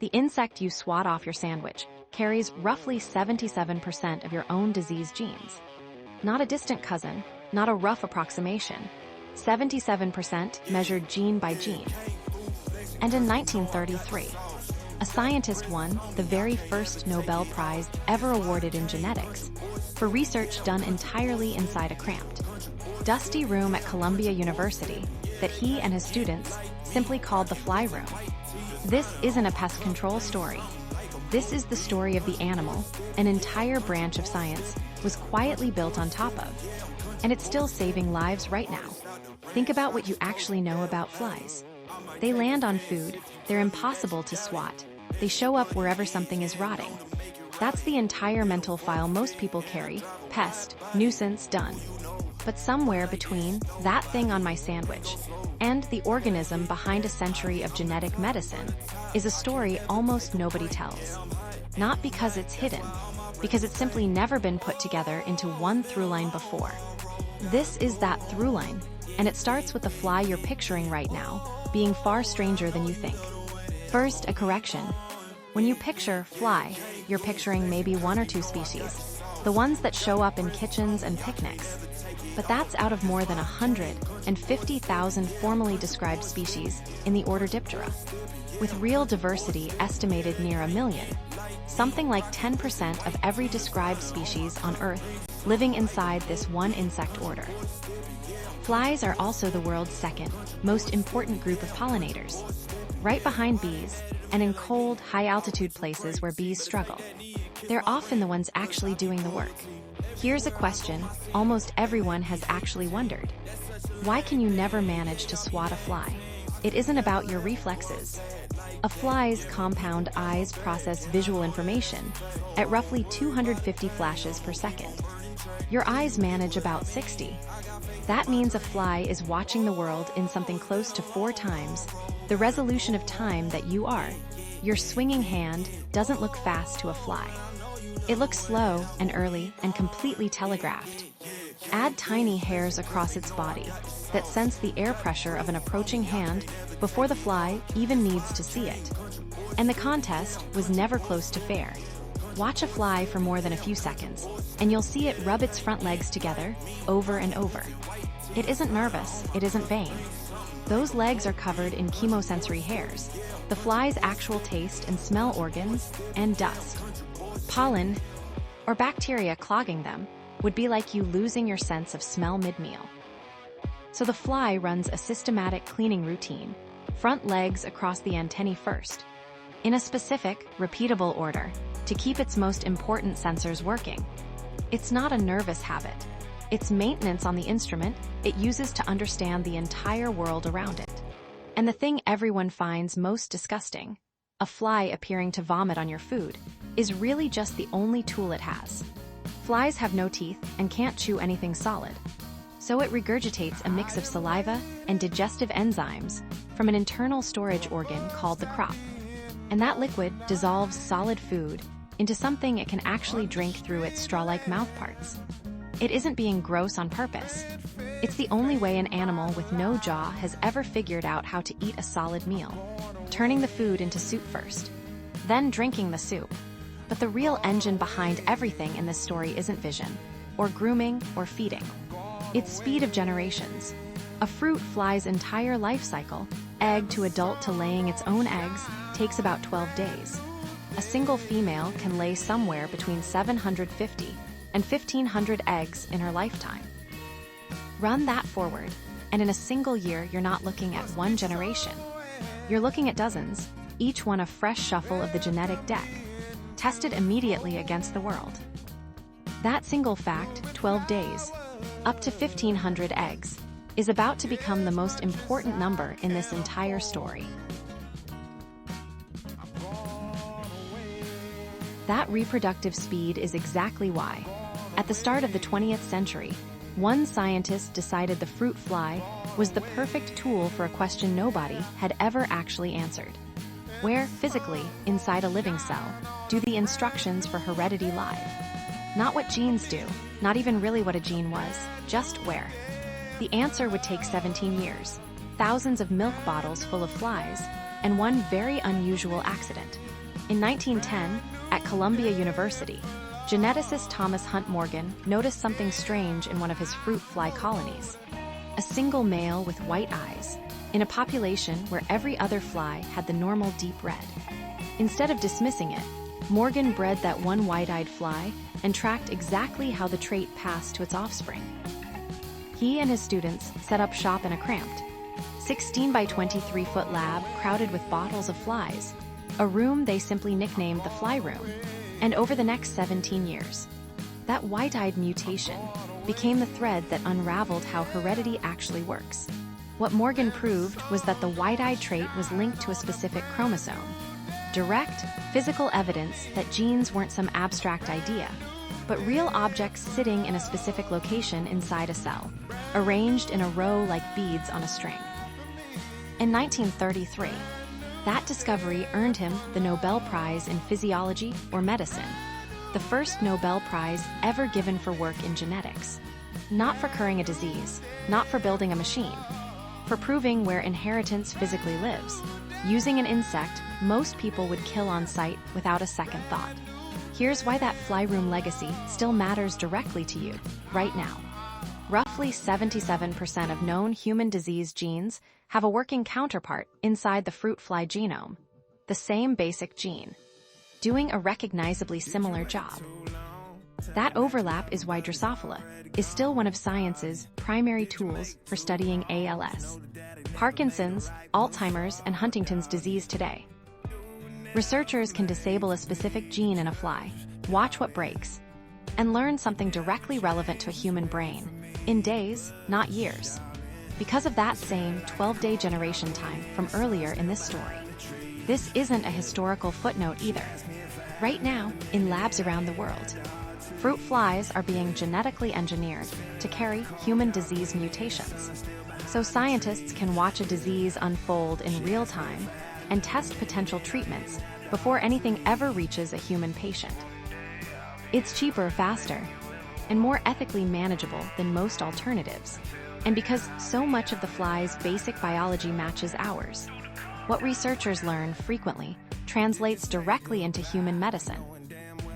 The insect you swat off your sandwich carries roughly 77% of your own disease genes. Not a distant cousin, not a rough approximation. 77% measured gene by gene. And in 1933, a scientist won the very first Nobel Prize ever awarded in genetics for research done entirely inside a cramped, dusty room at Columbia University that he and his students simply called the fly room. This isn't a pest control story. This is the story of the animal an entire branch of science was quietly built on top of. And it's still saving lives right now. Think about what you actually know about flies. They land on food, they're impossible to swat. They show up wherever something is rotting. That's the entire mental file most people carry: pest, nuisance, done. But somewhere between that thing on my sandwich and the organism behind a century of genetic medicine is a story almost nobody tells. Not because it's hidden, because it's simply never been put together into one through line before. This is that through line, and it starts with the fly you're picturing right now being far stranger than you think. First, a correction. When you picture fly, you're picturing maybe one or two species, the ones that show up in kitchens and picnics. But that's out of more than 150,000 formally described species in the order Diptera, with real diversity estimated near 1 million. Something like 10% of every described species on Earth living inside this one insect order. Flies are also the world's second most important group of pollinators, right behind bees, and in cold, high-altitude places where bees struggle. They're often the ones actually doing the work. Here's a question almost everyone has actually wondered. Why can you never manage to swat a fly? It isn't about your reflexes. A fly's compound eyes process visual information at roughly 250 flashes per second. Your eyes manage about 60. That means a fly is watching the world in something close to 4 times the resolution of time that you are. Your swinging hand doesn't look fast to a fly. It looks slow and early and completely telegraphed. Add tiny hairs across its body that sense the air pressure of an approaching hand before the fly even needs to see it. And the contest was never close to fair. Watch a fly for more than a few seconds, and you'll see it rub its front legs together over and over. It isn't nervous, it isn't vain. Those legs are covered in chemosensory hairs, the fly's actual taste and smell organs, and dust. Pollen, or bacteria clogging them, would be like you losing your sense of smell mid-meal. So the fly runs a systematic cleaning routine, front legs across the antennae first, in a specific, repeatable order, to keep its most important sensors working. It's not a nervous habit. It's maintenance on the instrument it uses to understand the entire world around it. And the thing everyone finds most disgusting, a fly appearing to vomit on your food, is really just the only tool it has. Flies have no teeth and can't chew anything solid, so it regurgitates a mix of saliva and digestive enzymes from an internal storage organ called the crop. And that liquid dissolves solid food into something it can actually drink through its straw-like mouthparts. It isn't being gross on purpose. It's the only way an animal with no jaw has ever figured out how to eat a solid meal, turning the food into soup first, then drinking the soup. But the real engine behind everything in this story isn't vision, or grooming, or feeding. It's speed of generations. A fruit fly's entire life cycle, egg to adult to laying its own eggs, takes about 12 days. A single female can lay somewhere between 750 and 1,500 eggs in her lifetime. Run that forward, and in a single year you're not looking at one generation. You're looking at dozens, each one a fresh shuffle of the genetic deck, tested immediately against the world. That single fact, 12 days, up to 1,500 eggs, is about to become the most important number in this entire story. That reproductive speed is exactly why, at the start of the 20th century, one scientist decided the fruit fly was the perfect tool for a question nobody had ever actually answered. Where, physically, inside a living cell, do the instructions for heredity lie? Not what genes do, not even really what a gene was, just where. The answer would take 17 years, thousands of milk bottles full of flies, and one very unusual accident. In 1910, at Columbia University, geneticist Thomas Hunt Morgan noticed something strange in one of his fruit fly colonies. A single male with white eyes, in a population where every other fly had the normal deep red. Instead of dismissing it, Morgan bred that one white-eyed fly and tracked exactly how the trait passed to its offspring. He and his students set up shop in a cramped, 16 by 23-foot lab crowded with bottles of flies, a room they simply nicknamed the fly room. And over the next 17 years, that white-eyed mutation became the thread that unraveled how heredity actually works. What Morgan proved was that the white-eyed trait was linked to a specific chromosome. Direct, physical evidence that genes weren't some abstract idea, but real objects sitting in a specific location inside a cell, arranged in a row like beads on a string. In 1933, that discovery earned him the Nobel Prize in Physiology or Medicine, the first Nobel Prize ever given for work in genetics. Not for curing a disease, not for building a machine, for proving where inheritance physically lives, using an insect most people would kill on sight without a second thought. Here's why that fly room legacy still matters directly to you, right now. Roughly 77% of known human disease genes have a working counterpart inside the fruit fly genome, the same basic gene, doing a recognizably similar job. That overlap is why Drosophila is still one of science's primary tools for studying ALS, Parkinson's, Alzheimer's, and Huntington's disease today. Researchers can disable a specific gene in a fly, watch what breaks, and learn something directly relevant to a human brain, in days, not years. Because of that same 12-day generation time from earlier in this story. This isn't a historical footnote either. Right now, in labs around the world, fruit flies are being genetically engineered to carry human disease mutations. So scientists can watch a disease unfold in real time and test potential treatments before anything ever reaches a human patient. It's cheaper, faster, and more ethically manageable than most alternatives. And because so much of the fly's basic biology matches ours, what researchers learn frequently translates directly into human medicine.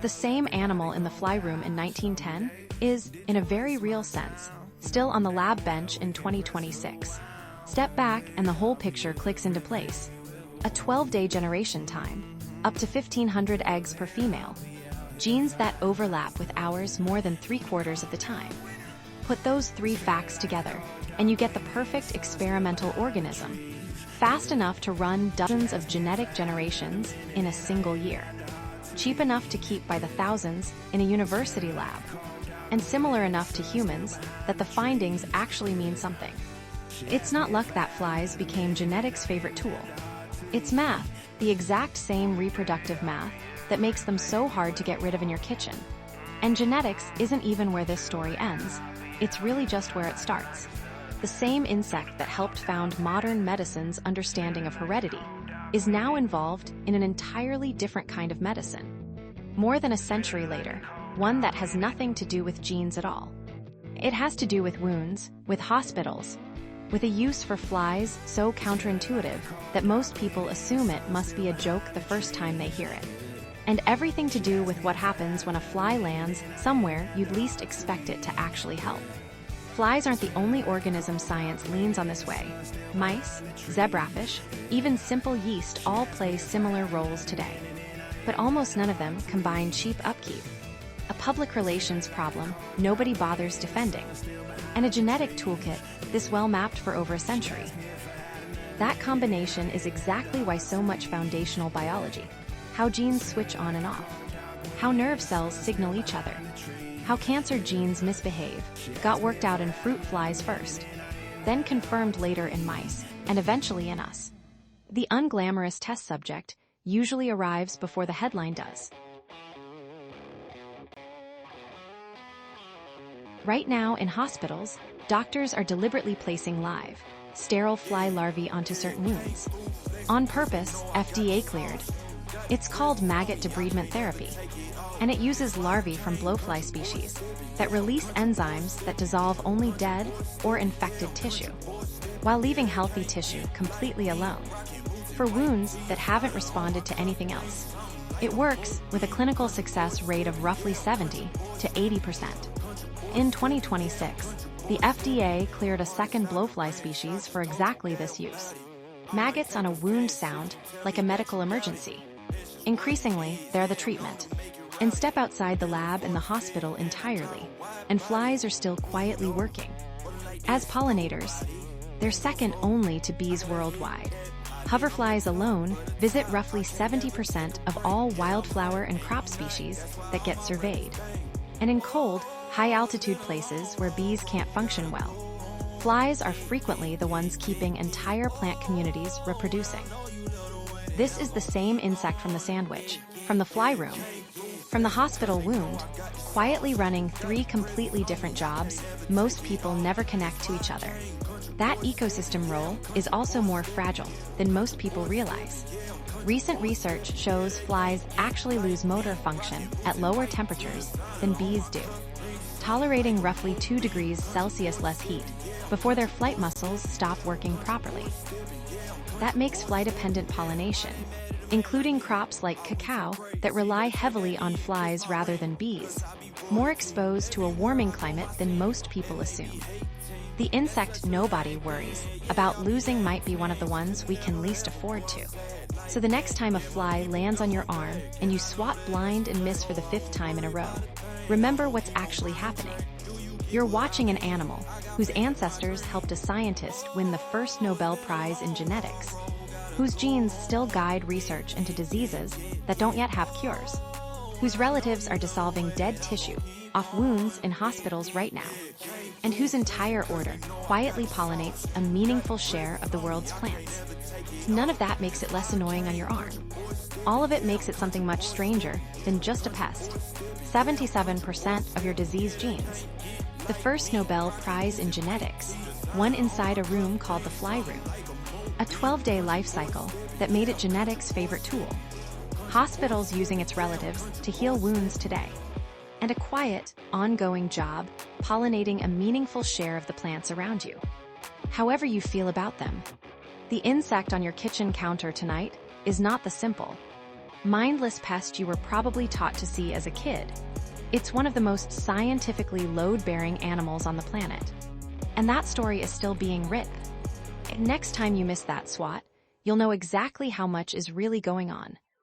The same animal in the fly room in 1910 is, in a very real sense, still on the lab bench in 2026. Step back and the whole picture clicks into place. A 12-day generation time, up to 1,500 eggs per female, genes that overlap with ours more than 3/4 of the time. Put those three facts together, and you get the perfect experimental organism, fast enough to run dozens of genetic generations in a single year, cheap enough to keep by the thousands in a university lab, and similar enough to humans that the findings actually mean something. It's not luck that flies became genetics' favorite tool. It's math, the exact same reproductive math that makes them so hard to get rid of in your kitchen. And genetics isn't even where this story ends. It's really just where it starts. The same insect that helped found modern medicine's understanding of heredity is now involved in an entirely different kind of medicine. More than a century later, one that has nothing to do with genes at all. It has to do with wounds, with hospitals, with a use for flies so counterintuitive that most people assume it must be a joke the first time they hear it. And everything to do with what happens when a fly lands somewhere you'd least expect it to actually help. Flies aren't the only organism science leans on this way. Mice, zebrafish, even simple yeast all play similar roles today. But almost none of them combine cheap upkeep, a public relations problem nobody bothers defending, and a genetic toolkit this well mapped for over a century. That combination is exactly why so much foundational biology, how genes switch on and off, how nerve cells signal each other, how cancer genes misbehave, got worked out in fruit flies first, then confirmed later in mice, and eventually in us. The unglamorous test subject usually arrives before the headline does. Right now, in hospitals, doctors are deliberately placing live, sterile fly larvae onto certain wounds. On purpose, FDA cleared. It's called maggot debridement therapy, and it uses larvae from blowfly species that release enzymes that dissolve only dead or infected tissue, while leaving healthy tissue completely alone. for wounds that haven't responded to anything else. It works with a clinical success rate of roughly 70 to 80%. In 2026, the FDA cleared a second blowfly species for exactly this use. Maggots on a wound sound like a medical emergency. Increasingly, they're the treatment. And step outside the lab and the hospital entirely, and flies are still quietly working. As pollinators, they're second only to bees worldwide. Hoverflies alone visit roughly 70% of all wildflower and crop species that get surveyed. And in cold, high-altitude places where bees can't function well, flies are frequently the ones keeping entire plant communities reproducing. This is the same insect from the sandwich, from the fly room, from the hospital wound, quietly running 3 completely different jobs. Most people never connect to each other. That ecosystem role is also more fragile than most people realize. Recent research shows flies actually lose motor function at lower temperatures than bees do, tolerating roughly 2 degrees Celsius less heat before their flight muscles stop working properly. That makes fly-dependent pollination, including crops like cacao that rely heavily on flies rather than bees, more exposed to a warming climate than most people assume. The insect nobody worries about losing might be one of the ones we can least afford to. So the next time a fly lands on your arm and you swat blind and miss for the 5th time in a row, remember what's actually happening. You're watching an animal whose ancestors helped a scientist win the first Nobel Prize in genetics, whose genes still guide research into diseases that don't yet have cures, whose relatives are dissolving dead tissue off wounds in hospitals right now, and whose entire order quietly pollinates a meaningful share of the world's plants. None of that makes it less annoying on your arm. All of it makes it something much stranger than just a pest. 77% of your disease genes. The first Nobel Prize in genetics, won inside a room called the fly room. A 12-day life cycle that made it genetics' favorite tool. Hospitals using its relatives to heal wounds today. And a quiet, ongoing job pollinating a meaningful share of the plants around you. However you feel about them, the insect on your kitchen counter tonight is not the simple, mindless pest you were probably taught to see as a kid. It's one of the most scientifically load-bearing animals on the planet. And that story is still being written. Next time you miss that swat, you'll know exactly how much is really going on.